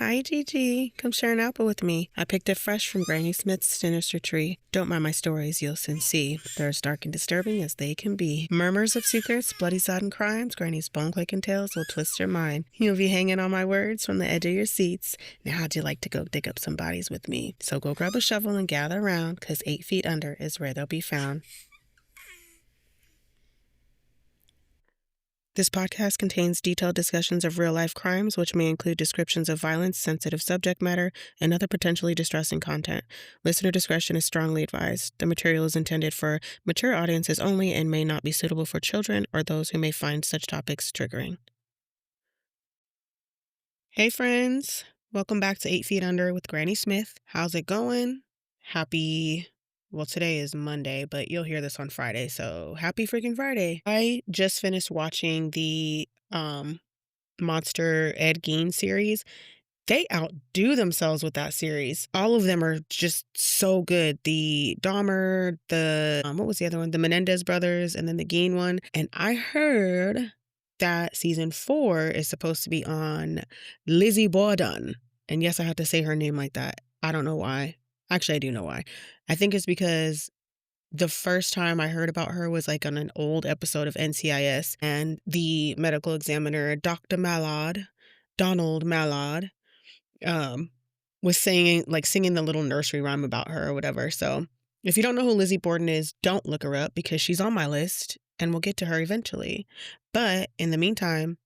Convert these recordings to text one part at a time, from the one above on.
Hi, Gigi. Come share an apple with me. I picked it fresh from Granny Smith's sinister tree. Don't mind my stories, you'll soon see. They're as dark and disturbing as they can be. Murmurs of secrets, bloody sodden crimes, Granny's bone-clicking tales will twist your mind. You'll be hanging on my words from the edge of your seats. Now how'd you like to go dig up some bodies with me? So go grab a shovel and gather around, 'cause 8 feet under is where they'll be found. This podcast contains detailed discussions of real-life crimes, which may include descriptions of violence, sensitive subject matter, and other potentially distressing content. Listener discretion is strongly advised. The material is intended for mature audiences only and may not be suitable for children or those who may find such topics triggering. Hey, friends. Welcome back to 8 Feet Under with Granny Smith. How's it going? Today is Monday, but you'll hear this on Friday, so happy freaking Friday. I just finished watching the Monster Ed Gein series. They outdo themselves with that series. All of them are just so good. The Dahmer, what was the other one? The Menendez brothers, and then the Gein one. And I heard that season 4 is supposed to be on Lizzie Borden. And yes, I have to say her name like that. I don't know why. Actually, I do know why. I think it's because the first time I heard about her was like on an old episode of NCIS, and the medical examiner, Donald Mallard, was singing the little nursery rhyme about her or whatever. So if you don't know who Lizzie Borden is, don't look her up because she's on my list and we'll get to her eventually. But in the meantime,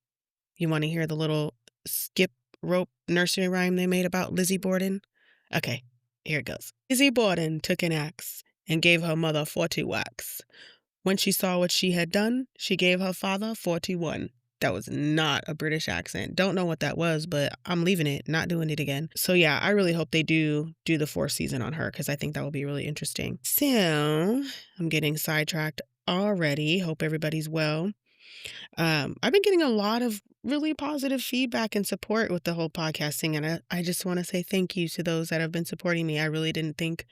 you want to hear the little skip rope nursery rhyme they made about Lizzie Borden? Okay, here it goes. Lizzie Borden took an axe and gave her mother 40 whacks. When she saw what she had done, she gave her father 41. That was not a British accent. Don't know what that was, but I'm leaving it, not doing it again. So yeah, I really hope they do the 4th season on her because I think that will be really interesting. So I'm getting sidetracked already. Hope everybody's well. I've been getting a lot of really positive feedback and support with the whole podcasting, and I just want to say thank you to those that have been supporting me. I really didn't think,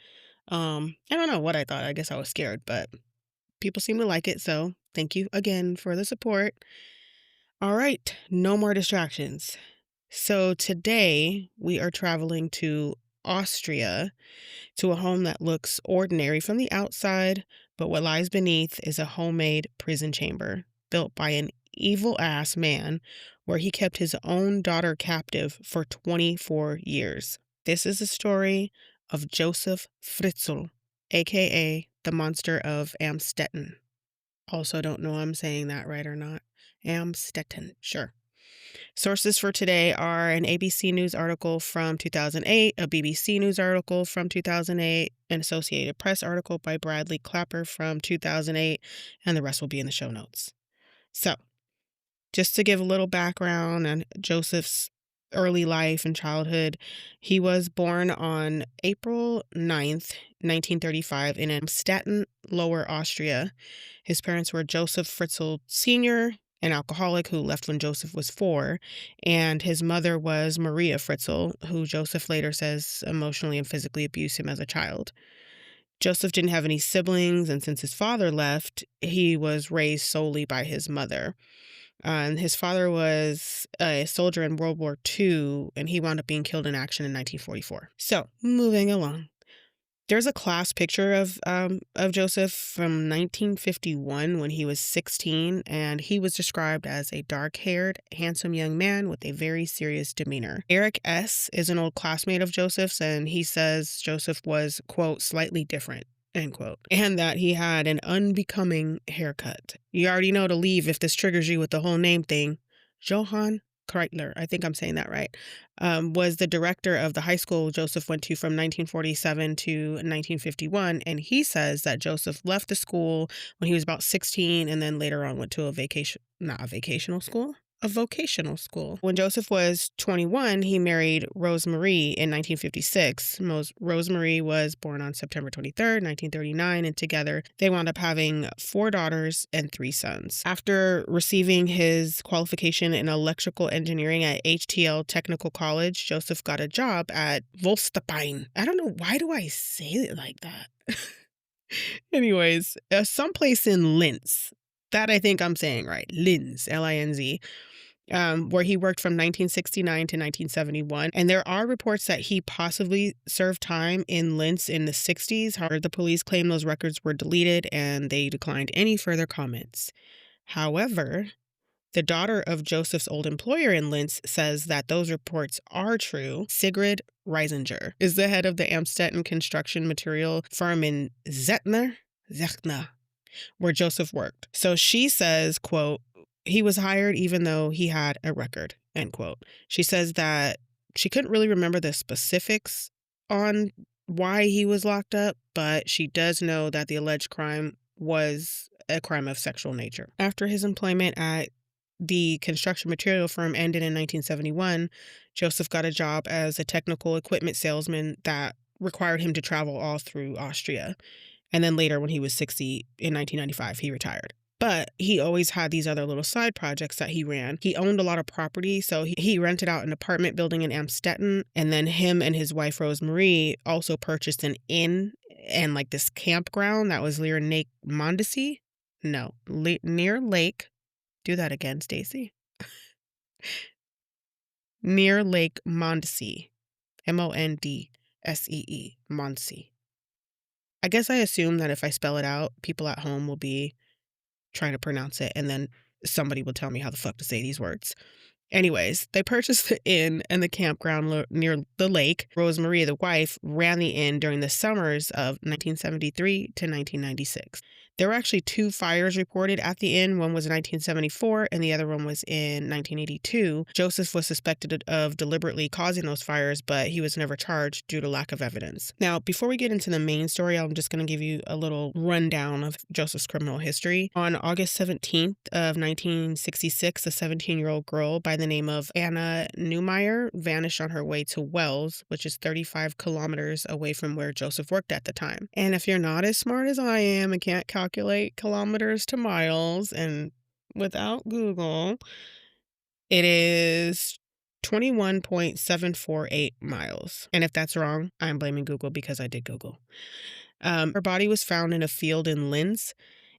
I don't know what I thought. I guess I was scared, but people seem to like it, so thank you again for the support. All right, no more distractions. So today we are traveling to Austria, to a home that looks ordinary from the outside, but what lies beneath is a homemade prison chamber built by an evil-ass man where he kept his own daughter captive for 24 years. This is the story of Josef Fritzl, aka the Monster of Amstetten. Also, don't know if I'm saying that right or not. Amstetten, sure. Sources for today are an ABC News article from 2008, a BBC News article from 2008, an Associated Press article by Bradley Clapper from 2008, and the rest will be in the show notes. So, just to give a little background on Joseph's early life and childhood, he was born on April 9th, 1935 in Amstetten, Lower Austria. His parents were Josef Fritzl Sr., an alcoholic who left when Joseph was 4, and his mother was Maria Fritzl, who Joseph later says emotionally and physically abused him as a child. Joseph didn't have any siblings, and since his father left, he was raised solely by his mother. And his father was a soldier in World War II, and he wound up being killed in action in 1944. So, moving along. There's a class picture of Joseph from 1951 when he was 16, and he was described as a dark-haired, handsome young man with a very serious demeanor. Eric S. is an old classmate of Joseph's, and he says Joseph was, quote, slightly different, end quote, and that he had an unbecoming haircut. You already know to leave if this triggers you with the whole name thing. Johann Kreitler, I think I'm saying that right, was the director of the high school Joseph went to from 1947 to 1951, and he says that Joseph left the school when he was about 16 and then later on went to a vocational school. When Joseph was 21, he married Rosemarie in 1956. Rosemarie was born on September 23rd, 1939, and together they wound up having 4 daughters and 3 sons. After receiving his qualification in electrical engineering at HTL Technical College, Joseph got a job at Volstapine. I don't know, why do I say it like that? Anyways, someplace in Linz. That I think I'm saying right. Linz, Linz. where he worked from 1969 to 1971. And there are reports that he possibly served time in Linz in the 60s. However, the police claim those records were deleted and they declined any further comments. However, the daughter of Joseph's old employer in Linz says that those reports are true. Sigrid Reisinger is the head of the Amstetten construction material firm in Zechner, where Joseph worked. So she says, quote, he was hired even though he had a record, end quote. She says that she couldn't really remember the specifics on why he was locked up, but she does know that the alleged crime was a crime of sexual nature. After his employment at the construction material firm ended in 1971, Joseph got a job as a technical equipment salesman that required him to travel all through Austria. And then later, when he was 60 in 1995, he retired. But he always had these other little side projects that he ran. He owned a lot of property, so he rented out an apartment building in Amstetten. And then him and his wife, Rosemarie, also purchased an inn and like this campground that was near Lake Mondesi. No, near Lake. Do that again, Stacy. Near Lake Mondesi. Mondsee. Mondesi. I guess I assume that if I spell it out, people at home will be trying to pronounce it, and then somebody will tell me how the fuck to say these words. Anyways, they purchased the inn and the campground near the lake. Rosemarie, the wife, ran the inn during the summers of 1973 to 1996. There were actually 2 fires reported at the inn. One was in 1974 and the other one was in 1982. Joseph was suspected of deliberately causing those fires, but he was never charged due to lack of evidence. Now, before we get into the main story, I'm just going to give you a little rundown of Joseph's criminal history. On August 17th of 1966, a 17-year-old girl by the name of Anna Neumeyer vanished on her way to Wells, which is 35 kilometers away from where Joseph worked at the time. And if you're not as smart as I am and can't calculate kilometers to miles, and without Google, it is 21.748 miles. And if that's wrong, I'm blaming Google because I did Google. Her body was found in a field in Linz,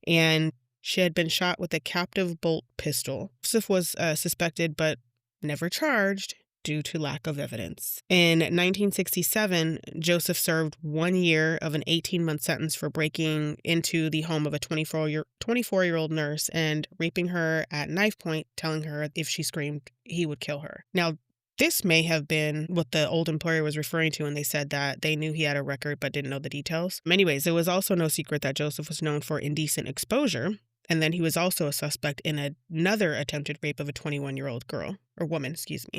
and she had been shot with a captive bolt pistol. Joseph was suspected but never charged due to lack of evidence. In 1967, Joseph served 1 year of an 18-month sentence for breaking into the home of a 24-year-old nurse and raping her at knife point, telling her if she screamed, he would kill her. Now, this may have been what the old employer was referring to when they said that they knew he had a record but didn't know the details. Anyways, it was also no secret that Joseph was known for indecent exposure. And then he was also a suspect in another attempted rape of a 21-year-old woman.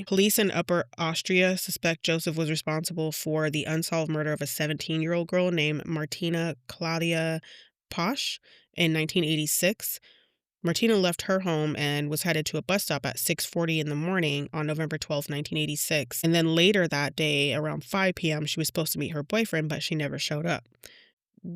Police in Upper Austria suspect Joseph was responsible for the unsolved murder of a 17-year-old girl named Martina Claudia Posch in 1986. Martina left her home and was headed to a bus stop at 6:40 in the morning on November 12, 1986. And then later that day, around 5 p.m., she was supposed to meet her boyfriend, but she never showed up.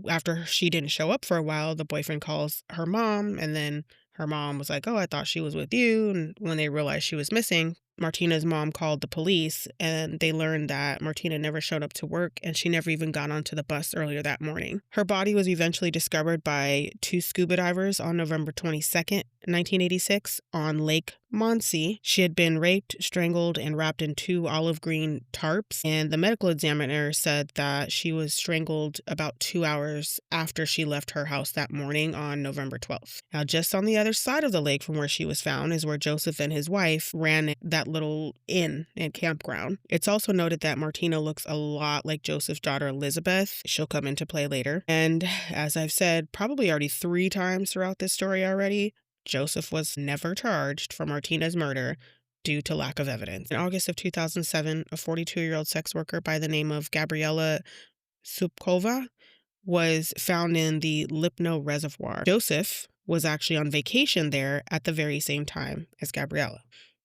After she didn't show up for a while, the boyfriend calls her mom, and then her mom was like, oh, I thought she was with you. And when they realized she was missing, Martina's mom called the police, and they learned that Martina never showed up to work, and she never even got onto the bus earlier that morning. Her body was eventually discovered by 2 scuba divers on November 22nd, 1986, on Lake Mondesi. She had been raped, strangled, and wrapped in 2 olive green tarps, and the medical examiner said that she was strangled about 2 hours after she left her house that morning on November 12th. Now, just on the other side of the lake from where she was found is where Joseph and his wife ran that little inn and campground. It's also noted that Martina looks a lot like Joseph's daughter Elizabeth. She'll come into play later. And as I've said probably already 3 times throughout this story already, Joseph was never charged for Martina's murder due to lack of evidence. In August of 2007, a 42-year-old sex worker by the name of Gabriela Subkova was found in the Lipno Reservoir. Joseph was actually on vacation there at the very same time as Gabriela.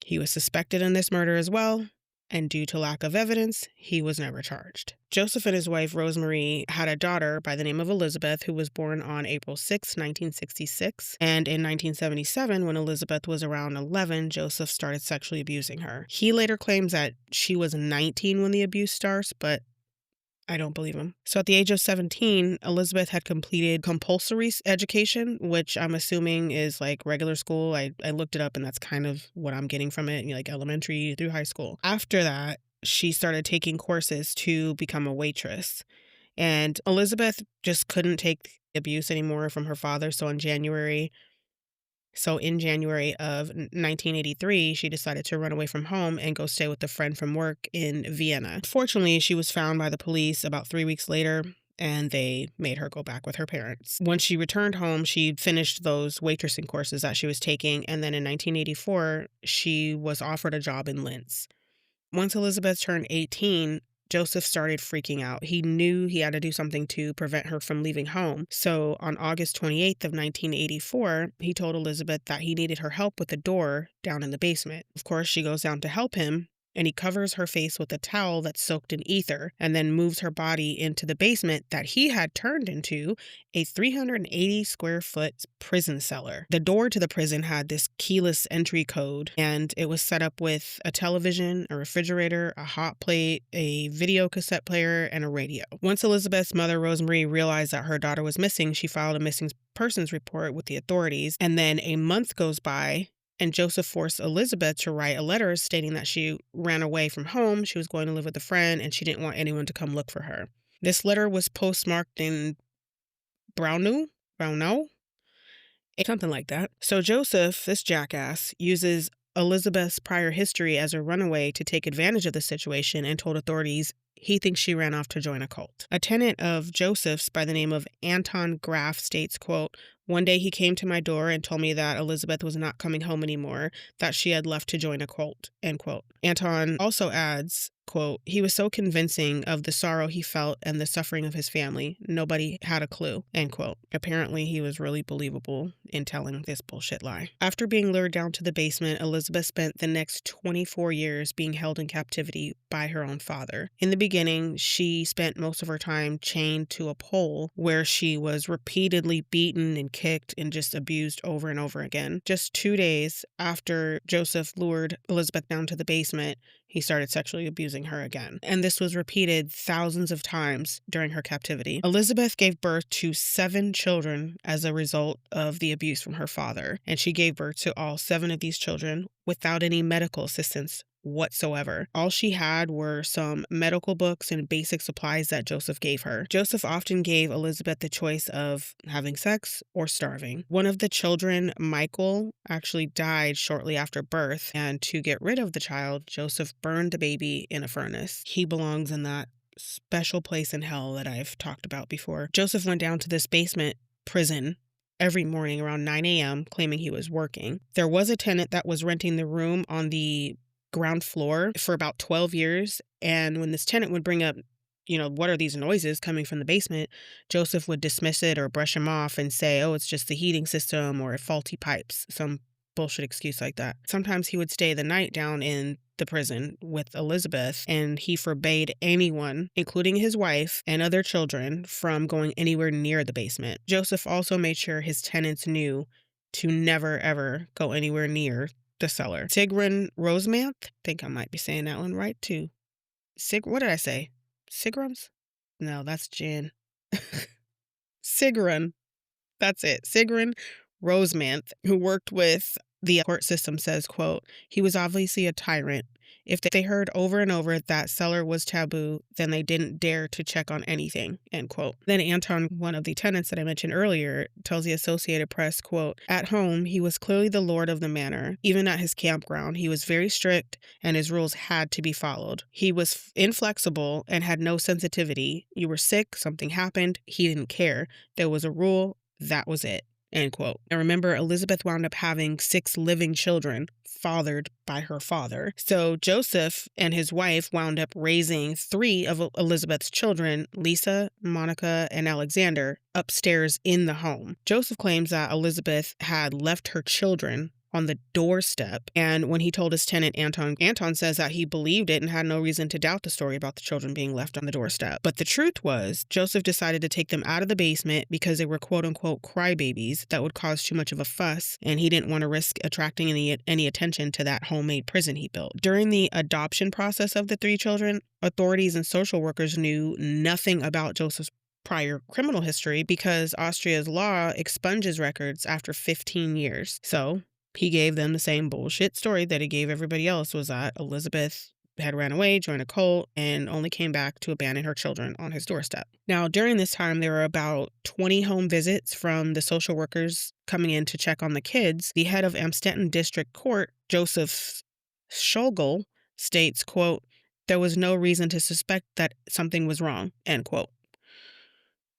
He was suspected in this murder as well, and due to lack of evidence, he was never charged. Joseph and his wife, Rosemarie, had a daughter by the name of Elizabeth, who was born on April 6, 1966. And in 1977, when Elizabeth was around 11, Joseph started sexually abusing her. He later claims that she was 19 when the abuse starts, but I don't believe him. So at the age of 17, Elizabeth had completed compulsory education, which I'm assuming is like regular school. I looked it up and that's kind of what I'm getting from it, like elementary through high school. After that, she started taking courses to become a waitress. And Elizabeth just couldn't take the abuse anymore from her father. In January of 1983, she decided to run away from home and go stay with a friend from work in Vienna. Fortunately, she was found by the police about 3 weeks later, and they made her go back with her parents. When she returned home, she finished those waitressing courses that she was taking, and then in 1984, she was offered a job in Linz. Once Elizabeth turned 18, Joseph started freaking out. He knew he had to do something to prevent her from leaving home. So on August 28th of 1984, he told Elizabeth that he needed her help with the door down in the basement. Of course, she goes down to help him, and he covers her face with a towel that's soaked in ether and then moves her body into the basement that he had turned into a 380 square foot prison cellar. The door to the prison had this keyless entry code, and it was set up with a television, a refrigerator, a hot plate, a video cassette player, and a radio. Once Elizabeth's mother, Rosemary, realized that her daughter was missing, she filed a missing persons report with the authorities, and then a month goes by, and Joseph forced Elizabeth to write a letter stating that she ran away from home, she was going to live with a friend, and she didn't want anyone to come look for her. This letter was postmarked in Braunau, something like that. So Joseph, this jackass, uses Elizabeth's prior history as a runaway to take advantage of the situation and told authorities he thinks she ran off to join a cult. A tenant of Joseph's by the name of Anton Graf states, quote, "One day he came to my door and told me that Elizabeth was not coming home anymore, that she had left to join a cult," end quote. Anton also adds, quote, "He was so convincing of the sorrow he felt and the suffering of his family. Nobody had a clue," end quote. Apparently, he was really believable in telling this bullshit lie. After being lured down to the basement, Elizabeth spent the next 24 years being held in captivity by her own father. In the beginning, she spent most of her time chained to a pole where she was repeatedly beaten and kicked and just abused over and over again. Just 2 days after Joseph lured Elizabeth down to the basement, he started sexually abusing her again. And this was repeated thousands of times during her captivity. Elizabeth gave birth to 7 children as a result of the abuse from her father. And she gave birth to all 7 of these children without any medical assistance whatsoever. All she had were some medical books and basic supplies that Joseph gave her. Joseph often gave Elizabeth the choice of having sex or starving. One of the children, Michael, actually died shortly after birth, and to get rid of the child, Joseph burned the baby in a furnace. He belongs in that special place in hell that I've talked about before. Joseph went down to this basement prison every morning around 9 a.m., claiming he was working. There was a tenant that was renting the room on the ground floor for about 12 years. And when this tenant would bring up, what are these noises coming from the basement, Joseph would dismiss it or brush him off and say, oh, it's just the heating system or faulty pipes, some bullshit excuse like that. Sometimes he would stay the night down in the prison with Elizabeth, and he forbade anyone, including his wife and other children, from going anywhere near the basement. Joseph also made sure his tenants knew to never, ever go anywhere near the cellar. Sigrun Rosemanth, I think I might be saying that one right too. What did I say? Sigrums? No, that's gin. Sigrun. That's it. Sigrun Rosemanth, who worked with the court system, says, quote, "He was obviously a tyrant. If they heard over and over that cellar was taboo, then they didn't dare to check on anything," end quote. Then Anton, one of the tenants that I mentioned earlier, tells the Associated Press, quote, "At home, he was clearly the lord of the manor. Even at his campground, he was very strict and his rules had to be followed. He was inflexible and had no sensitivity. You were sick, something happened, he didn't care. There was a rule, that was it." End quote. And remember, Elizabeth wound up having 6 living children fathered by her father. So Joseph and his wife wound up raising 3 of Elizabeth's children, Lisa, Monica, and Alexander, upstairs in the home. Joseph claims that Elizabeth had left her children on the doorstep. And when he told his tenant, Anton says that he believed it and had no reason to doubt the story about the children being left on the doorstep. But the truth was, Josef decided to take them out of the basement because they were quote-unquote crybabies that would cause too much of a fuss, and he didn't want to risk attracting any attention to that homemade prison he built. During the adoption process of the 3 children, authorities and social workers knew nothing about Josef's prior criminal history because Austria's law expunges records after 15 years. So he gave them the same bullshit story that he gave everybody else, was that Elizabeth had ran away, joined a cult, and only came back to abandon her children on his doorstep. Now, during this time, there were about 20 home visits from the social workers coming in to check on the kids. The head of Amstetten District Court, Josef Fritzl, states, quote, "There was no reason to suspect that something was wrong," end quote.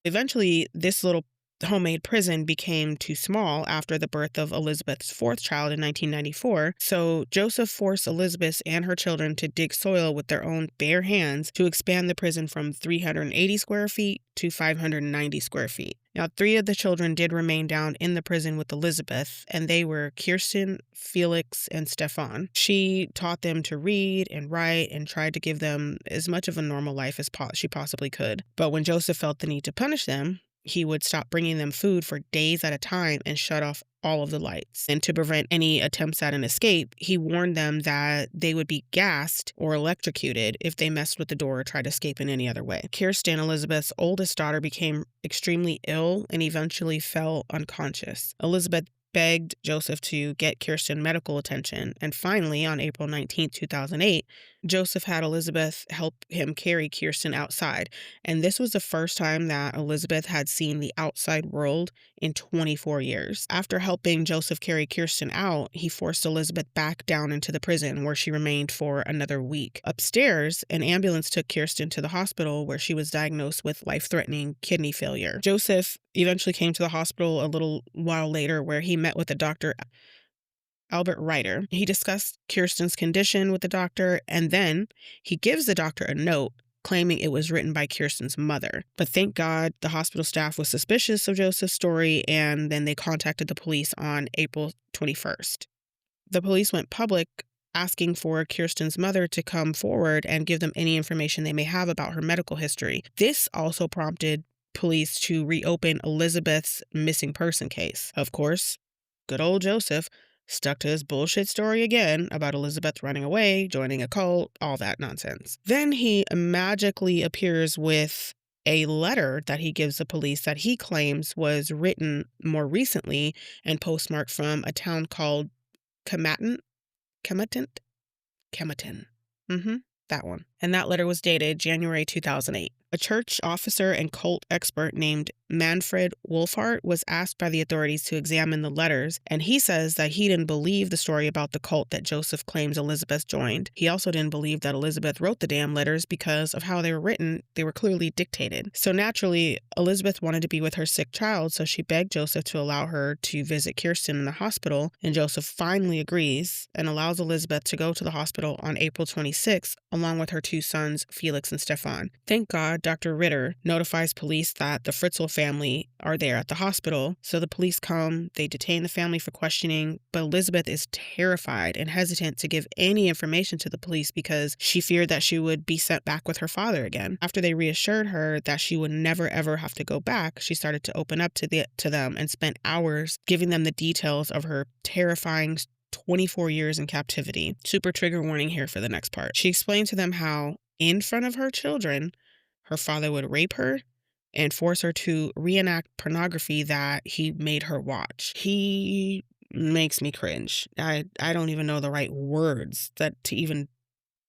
Eventually, this little homemade prison became too small after the birth of Elizabeth's 4th child in 1994, so Josef forced Elizabeth and her children to dig soil with their own bare hands to expand the prison from 380 square feet to 590 square feet. Now, 3 of the children did remain down in the prison with Elizabeth, and they were Kirsten, Felix, and Stefan. She taught them to read and write and tried to give them as much of a normal life as she possibly could. But when Josef felt the need to punish them, he would stop bringing them food for days at a time and shut off all of the lights. And to prevent any attempts at an escape, he warned them that they would be gassed or electrocuted if they messed with the door or tried to escape in any other way. Kirsten, Elizabeth's oldest daughter, became extremely ill and eventually fell unconscious. Elizabeth begged Josef to get Kirsten medical attention, and finally, on April 19, 2008, Josef had Elizabeth help him carry Kirsten outside, and this was the first time that Elizabeth had seen the outside world in 24 years. After helping Josef carry Kirsten out, he forced Elizabeth back down into the prison, where she remained for another week. Upstairs, an ambulance took Kirsten to the hospital, where she was diagnosed with life-threatening kidney failure. Josef eventually came to the hospital a little while later, where he met with the doctor, Albert Reiter. He discussed Kirsten's condition with the doctor, and then he gives the doctor a note claiming it was written by Kirsten's mother. But thank God the hospital staff was suspicious of Josef's story, and then they contacted the police on April 21st. The police went public asking for Kirsten's mother to come forward and give them any information they may have about her medical history. This also prompted police to reopen Elizabeth's missing person case. Of course, good old Josef stuck to his bullshit story again about Elizabeth running away, joining a cult, all that nonsense. Then he magically appears with a letter that he gives the police that he claims was written more recently and postmarked from a town called Kemetten. That one. And that letter was dated January 2008. A church officer and cult expert named Manfred Wolfhart was asked by the authorities to examine the letters, and he says that he didn't believe the story about the cult that Josef claims Elizabeth joined. He also didn't believe that Elizabeth wrote the damn letters because of how they were written. They were clearly dictated. So naturally, Elizabeth wanted to be with her sick child, so she begged Josef to allow her to visit Kirsten in the hospital, and Josef finally agrees and allows Elizabeth to go to the hospital on April 26th, along with her 2 sons, Felix and Stefan. Thank God Dr. Ritter notifies police that the Fritzl family are there at the hospital. So the police come, they detain the family for questioning, but Elizabeth is terrified and hesitant to give any information to the police because she feared that she would be sent back with her father again. After they reassured her that she would never ever have to go back, she started to open up to them and spent hours giving them the details of her terrifying 24 years in captivity. Super trigger warning here for the next part. She explained to them how, in front of her children, her father would rape her and force her to reenact pornography that he made her watch. He makes me cringe. I don't even know the right words to even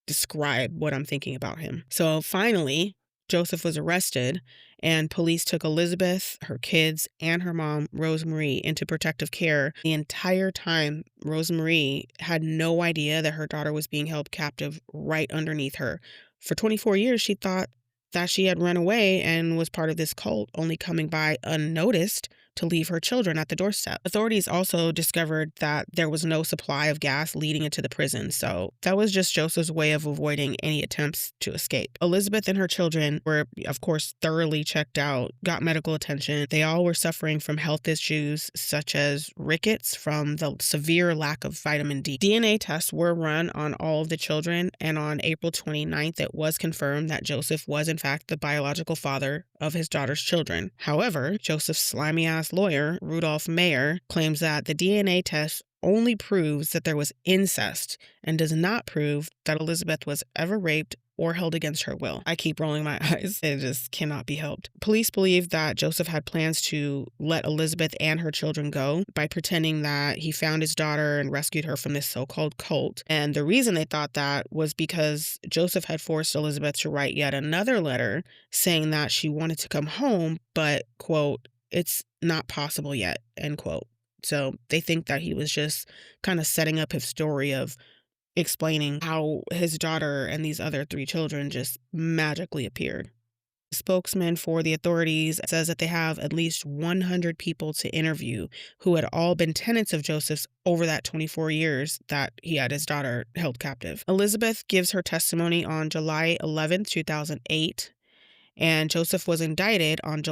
describe what I'm thinking about him. So finally, Josef was arrested, and police took Elizabeth, her kids, and her mom, Rosemarie, into protective care. The entire time, Rosemarie had no idea that her daughter was being held captive right underneath her. For 24 years, she thought that she had run away and was part of this cult, only coming by unnoticed to leave her children at the doorstep. Authorities also discovered that there was no supply of gas leading into the prison, so that was just Joseph's way of avoiding any attempts to escape. Elizabeth and her children were, of course, thoroughly checked out, got medical attention. They all were suffering from health issues such as rickets from the severe lack of vitamin D. DNA tests were run on all of the children, and on April 29th, it was confirmed that Joseph was in fact the biological father of his daughter's children. However, Joseph's slimy-ass lawyer, Rudolph Mayer, claims that the DNA test only proves that there was incest and does not prove that Elizabeth was ever raped or held against her will. I keep rolling my eyes. It just cannot be helped. Police believe that Joseph had plans to let Elizabeth and her children go by pretending that he found his daughter and rescued her from this so-called cult. And the reason they thought that was because Joseph had forced Elizabeth to write yet another letter saying that she wanted to come home, but, quote, it's not possible yet, end quote. So they think that he was just kind of setting up his story of explaining how his daughter and these other 3 children just magically appeared. The spokesman for the authorities says that they have at least 100 people to interview who had all been tenants of Joseph's over that 24 years that he had his daughter held captive. Elizabeth gives her testimony on July 11th, 2008, and Joseph was indicted on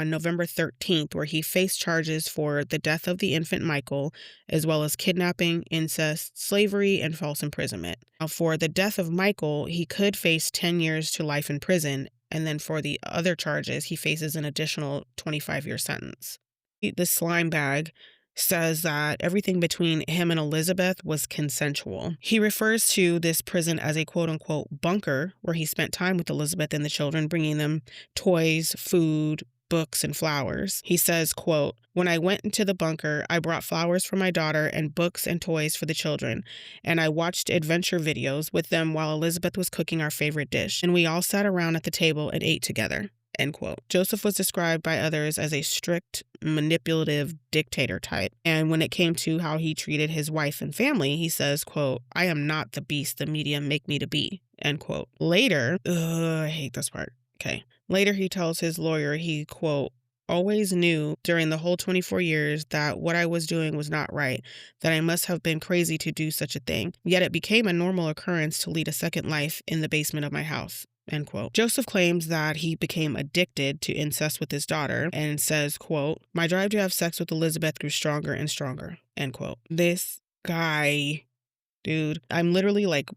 November 13th, where he faced charges for the death of the infant Michael, as well as kidnapping, incest, slavery, and false imprisonment. Now, for the death of Michael, he could face 10 years to life in prison, and then for the other charges, he faces an additional 25-year sentence. The slime bag says that everything between him and Elizabeth was consensual. He refers to this prison as a quote-unquote bunker where he spent time with Elizabeth and the children, bringing them toys, food, books, and flowers. He says, quote, "When I went into the bunker, I brought flowers for my daughter and books and toys for the children, and I watched adventure videos with them while Elizabeth was cooking our favorite dish, and we all sat around at the table and ate together." End quote. Joseph was described by others as a strict, manipulative dictator type. And when it came to how he treated his wife and family, he says, quote, "I am not the beast the media make me to be." End quote. Later, I hate this part. Okay. Later, he tells his lawyer he, quote, "always knew during the whole 24 years that what I was doing was not right, that I must have been crazy to do such a thing. Yet it became a normal occurrence to lead a second life in the basement of my house." End quote. Joseph claims that he became addicted to incest with his daughter and says, quote, "My drive to have sex with Elizabeth grew stronger and stronger." End quote. This guy, dude, I'm literally like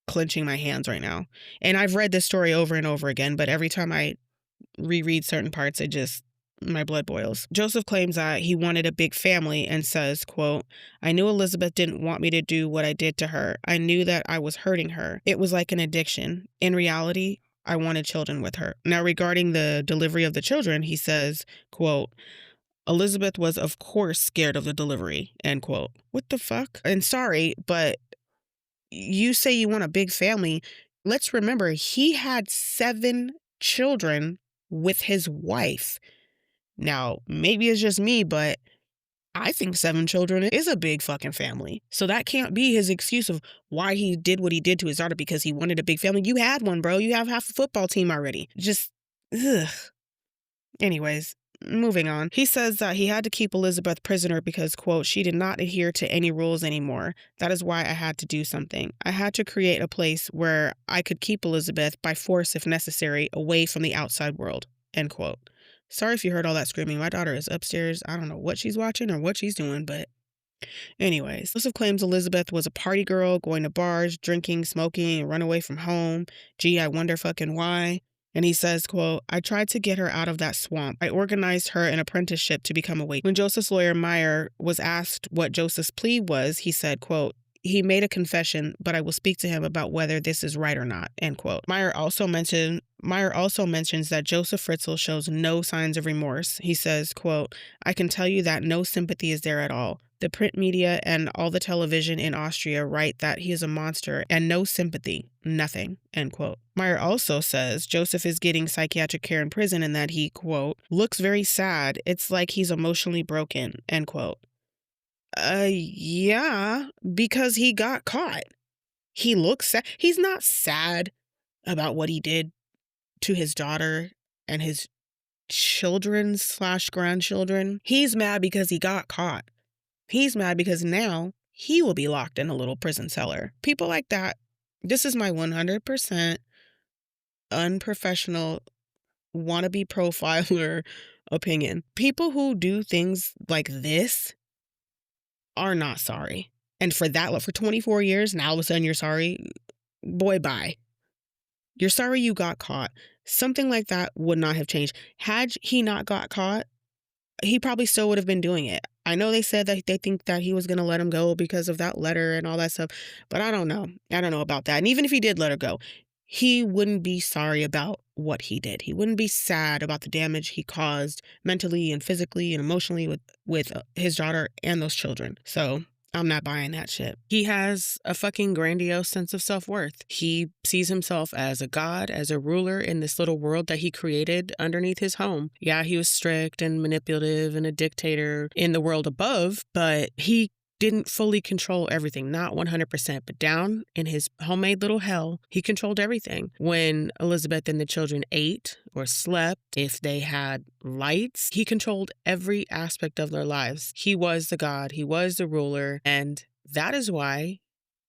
clenching my hands right now. And I've read this story over and over again, but every time I reread certain parts, my blood boils. Joseph claims that he wanted a big family and says, quote, "I knew Elizabeth didn't want me to do what I did to her. I knew that I was hurting her. It was like an addiction. In reality, I wanted children with her." Now, regarding the delivery of the children, he says, quote, "Elizabeth was, of course, scared of the delivery." End quote. What the fuck? And sorry, but you say you want a big family. Let's remember, he had 7 children with his wife. Now, maybe it's just me, but I think 7 children is a big fucking family. So that can't be his excuse of why he did what he did to his daughter, because he wanted a big family. You had one, bro. You have half a football team already. Just, ugh. Anyways, moving on. He says that he had to keep Elizabeth prisoner because, quote, "she did not adhere to any rules anymore. That is why I had to do something. I had to create a place where I could keep Elizabeth by force if necessary, away from the outside world." End quote. Sorry if you heard all that screaming. My daughter is upstairs. I don't know what she's watching or what she's doing, but anyways. Joseph claims Elizabeth was a party girl, going to bars, drinking, smoking, and run away from home. Gee, I wonder fucking why. And he says, quote, "I tried to get her out of that swamp. I organized her an apprenticeship to become a wait." When Joseph's lawyer Meyer was asked what Joseph's plea was, he said, quote, "He made a confession, but I will speak to him about whether this is right or not." End quote. Meyer also mentions that Josef Fritzl shows no signs of remorse. He says, quote, "I can tell you that no sympathy is there at all. The print media and all the television in Austria write that he is a monster and no sympathy, nothing." End quote. Meyer also says Joseph is getting psychiatric care in prison and that he, quote, "looks very sad. It's like he's emotionally broken." End quote. Yeah, because he got caught. He looks sad. He's not sad about what he did to his daughter and his children/grandchildren. He's mad because he got caught. He's mad because now he will be locked in a little prison cellar. People like that, this is my 100% unprofessional wannabe profiler opinion. People who do things like this are not sorry. And for 24 years, now all of a sudden you're sorry. Boy, bye. You're sorry you got caught. Something like that would not have changed. Had he not got caught, he probably still would have been doing it. I know they said that they think that he was going to let him go because of that letter and all that stuff, but I don't know. I don't know about that. And even if he did let her go, he wouldn't be sorry about what he did. He wouldn't be sad about the damage he caused mentally and physically and emotionally with his daughter and those children. So I'm not buying that shit. He has a fucking grandiose sense of self-worth. He sees himself as a god, as a ruler in this little world that he created underneath his home. Yeah, he was strict and manipulative and a dictator in the world above, but he didn't fully control everything, not 100%, but down in his homemade little hell, he controlled everything. When Elizabeth and the children ate or slept, if they had lights, he controlled every aspect of their lives. He was the god, he was the ruler, and that is why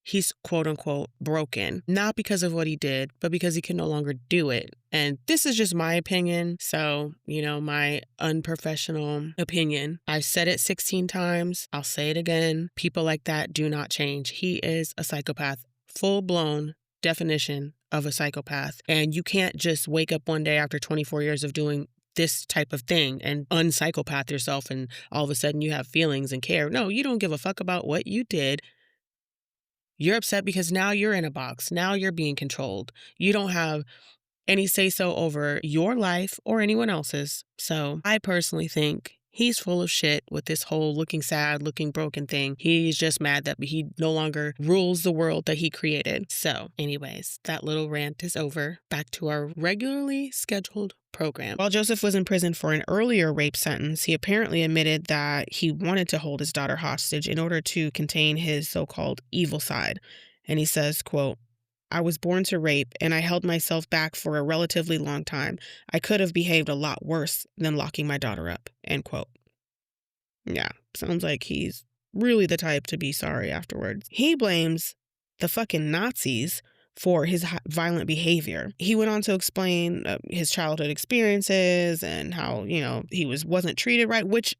he's quote unquote broken. Not because of what he did, but because he can no longer do it. And this is just my opinion. So, my unprofessional opinion. I've said it 16 times. I'll say it again. People like that do not change. He is a psychopath. Full-blown definition of a psychopath. And you can't just wake up one day after 24 years of doing this type of thing and unpsychopath yourself and all of a sudden you have feelings and care. No, you don't give a fuck about what you did. You're upset because now you're in a box. Now you're being controlled. You don't have any say-so over your life or anyone else's. So I personally think he's full of shit with this whole looking sad, looking broken thing. He's just mad that he no longer rules the world that he created. So anyways, that little rant is over. Back to our regularly scheduled program. While Joseph was in prison for an earlier rape sentence, he apparently admitted that he wanted to hold his daughter hostage in order to contain his so-called evil side. And he says, quote, "I was born to rape, and I held myself back for a relatively long time. I could have behaved a lot worse than locking my daughter up," end quote. Yeah, sounds like he's really the type to be sorry afterwards. He blames the fucking Nazis for his violent behavior. He went on to explain his childhood experiences and how, he wasn't treated right, which,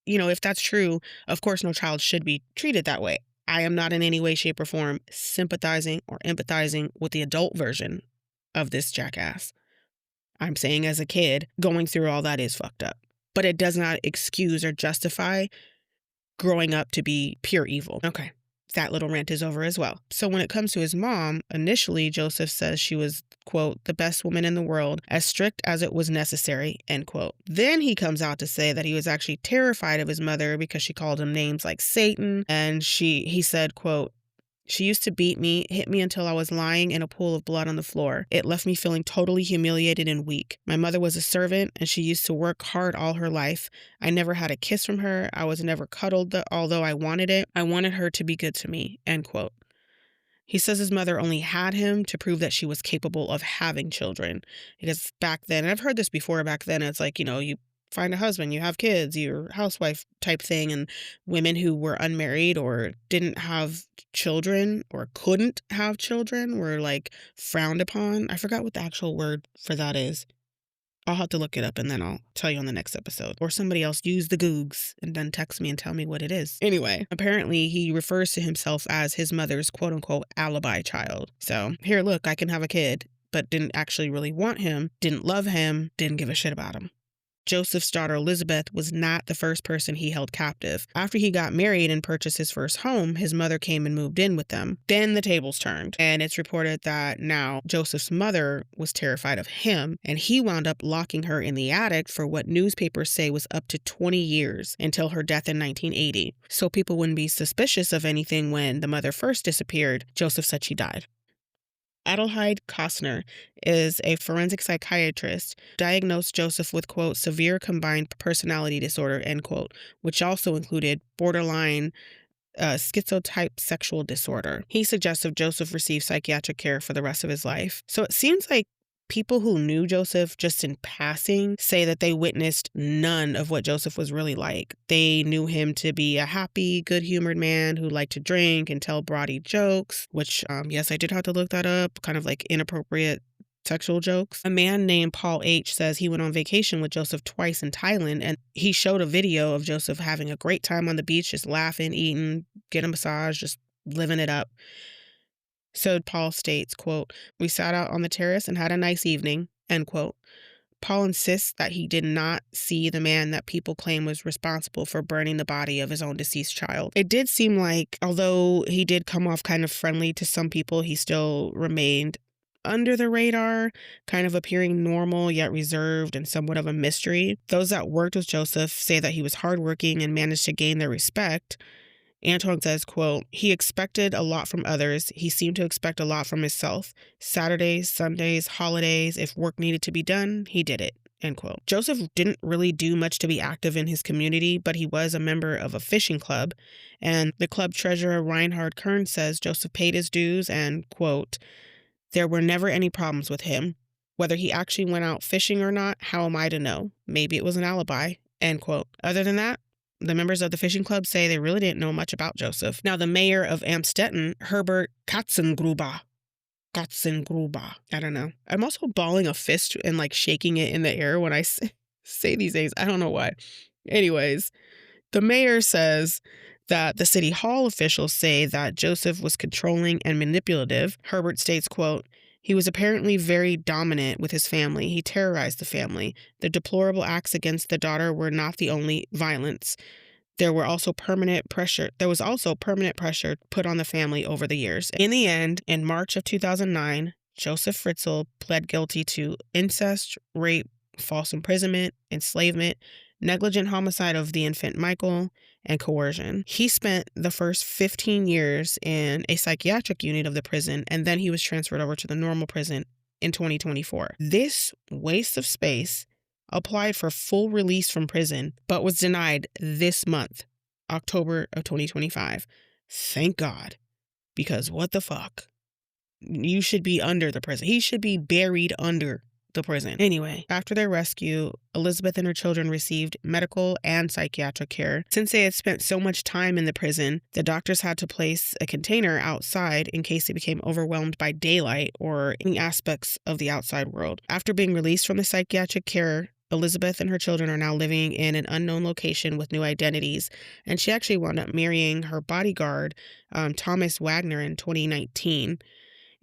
if that's true, of course no child should be treated that way. I am not in any way, shape, or form sympathizing or empathizing with the adult version of this jackass. I'm saying as a kid, going through all that is fucked up. But it does not excuse or justify growing up to be pure evil. Okay, that little rant is over as well. So when it comes to his mom, initially Joseph says she was, quote, "the best woman in the world, as strict as it was necessary," end quote. Then he comes out to say that he was actually terrified of his mother because she called him names like Satan. And he said, quote, "She used to beat me, hit me until I was lying in a pool of blood on the floor. It left me feeling totally humiliated and weak. My mother was a servant and she used to work hard all her life. I never had a kiss from her. I was never cuddled, although I wanted it. I wanted her to be good to me," end quote. He says his mother only had him to prove that she was capable of having children. Because back then, and I've heard this before, back then it's like, you find a husband, you have kids, you're a housewife type thing. And women who were unmarried or didn't have children or couldn't have children were like frowned upon. I forgot what the actual word for that is. I'll have to look it up and then I'll tell you on the next episode. Or somebody else use the Googs and then text me and tell me what it is. Anyway, apparently he refers to himself as his mother's quote unquote alibi child. So here, look, I can have a kid, but didn't actually really want him, didn't love him, didn't give a shit about him. Joseph's daughter Elizabeth was not the first person he held captive. After he got married and purchased his first home, his mother came and moved in with them. Then the tables turned, and it's reported that now Joseph's mother was terrified of him, and he wound up locking her in the attic for what newspapers say was up to 20 years until her death in 1980. So people wouldn't be suspicious of anything when the mother first disappeared. Joseph said she died. Adelheid Kostner is a forensic psychiatrist, diagnosed Joseph with, quote, "severe combined personality disorder," end quote, which also included borderline schizotype sexual disorder. He suggested Joseph receive psychiatric care for the rest of his life. So it seems like People who knew Joseph just in passing say that they witnessed none of what Joseph was really like. They knew him to be a happy, good-humored man who liked to drink and tell broady jokes, which, yes, I did have to look that up, kind of like inappropriate sexual jokes. A man named Paul H. says he went on vacation with Joseph twice in Thailand, and he showed a video of Joseph having a great time on the beach, just laughing, eating, getting a massage, just living it up. So Paul states, quote, "We sat out on the terrace and had a nice evening," end quote. Paul insists that he did not see the man that people claim was responsible for burning the body of his own deceased child. It did seem like, although he did come off kind of friendly to some people, he still remained under the radar, kind of appearing normal yet reserved and somewhat of a mystery. Those that worked with Joseph say that he was hardworking and managed to gain their respect. Antoine says, quote, "He expected a lot from others. He seemed to expect a lot from himself. Saturdays, Sundays, holidays, if work needed to be done, he did it," end quote. Joseph didn't really do much to be active in his community, but he was a member of a fishing club. And the club treasurer, Reinhard Kern, says Joseph paid his dues and, quote, "There were never any problems with him. Whether he actually went out fishing or not, how am I to know? Maybe it was an alibi," end quote. Other than that, the members of the fishing club say they really didn't know much about Joseph. Now, the mayor of Amstetten, Herbert Katzengruber, I don't know. I'm also balling a fist and like shaking it in the air when I say these things. I don't know why. Anyways, the mayor says that the city hall officials say that Joseph was controlling and manipulative. Herbert states, quote, "He was apparently very dominant with his family. He terrorized the family. The deplorable acts against the daughter were not the only violence. There was also permanent pressure put on the family over the years." In the end, in March of 2009, Josef Fritzl pled guilty to incest, rape, false imprisonment, enslavement, negligent homicide of the infant Michael, and coercion. He spent the first 15 years in a psychiatric unit of the prison, and then he was transferred over to the normal prison in 2024. This waste of space applied for full release from prison, but was denied this month, October of 2025. Thank God, because what the fuck? You should be under the prison. He should be buried under the prison. Anyway, after their rescue, Elizabeth and her children received medical and psychiatric care. Since they had spent so much time in the prison, the doctors had to place a container outside in case they became overwhelmed by daylight or any aspects of the outside world. After being released from the psychiatric care, Elizabeth and her children are now living in an unknown location with new identities, and she actually wound up marrying her bodyguard, Thomas Wagner, in 2019.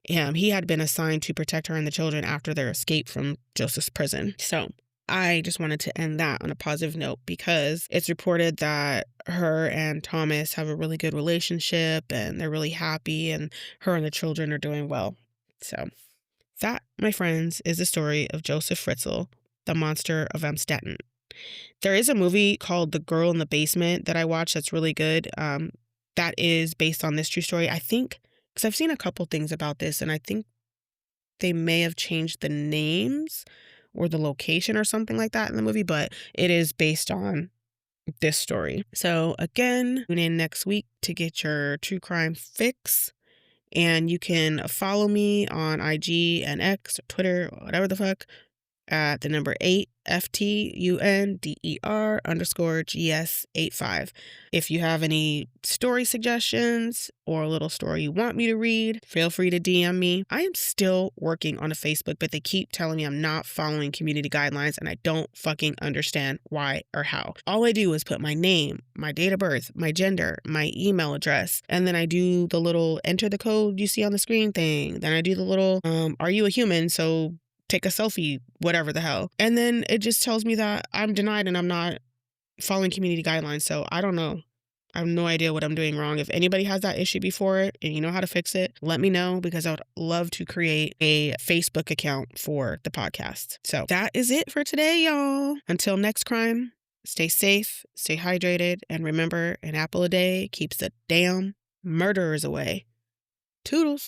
He had been assigned to protect her and the children after their escape from Joseph's prison. So I just wanted to end that on a positive note because it's reported that her and Thomas have a really good relationship and they're really happy and her and the children are doing well. So that, my friends, is the story of Josef Fritzl, the monster of Amstetten. There is a movie called The Girl in the Basement that I watched that's really good. That is based on this true story. I think, because I've seen a couple things about this, and I think they may have changed the names or the location or something like that in the movie, but it is based on this story. So again, tune in next week to get your true crime fix. And you can follow me on IG and X or Twitter or whatever the fuck at the number 8 FTUNDER_GS85. If you have any story suggestions or a little story you want me to read, feel free to DM me. I am still working on a Facebook, but they keep telling me I'm not following community guidelines, and I don't fucking understand why or how. All I do is put my name, my date of birth, my gender, my email address, and then I do the little enter the code you see on the screen thing. Then I do the little, are you a human? So take a selfie, whatever the hell. And then it just tells me that I'm denied and I'm not following community guidelines. So I don't know. I have no idea what I'm doing wrong. If anybody has that issue before it and you know how to fix it, let me know because I would love to create a Facebook account for the podcast. So that is it for today, y'all. Until next crime, stay safe, stay hydrated, and remember, an apple a day keeps the damn murderers away. Toodles.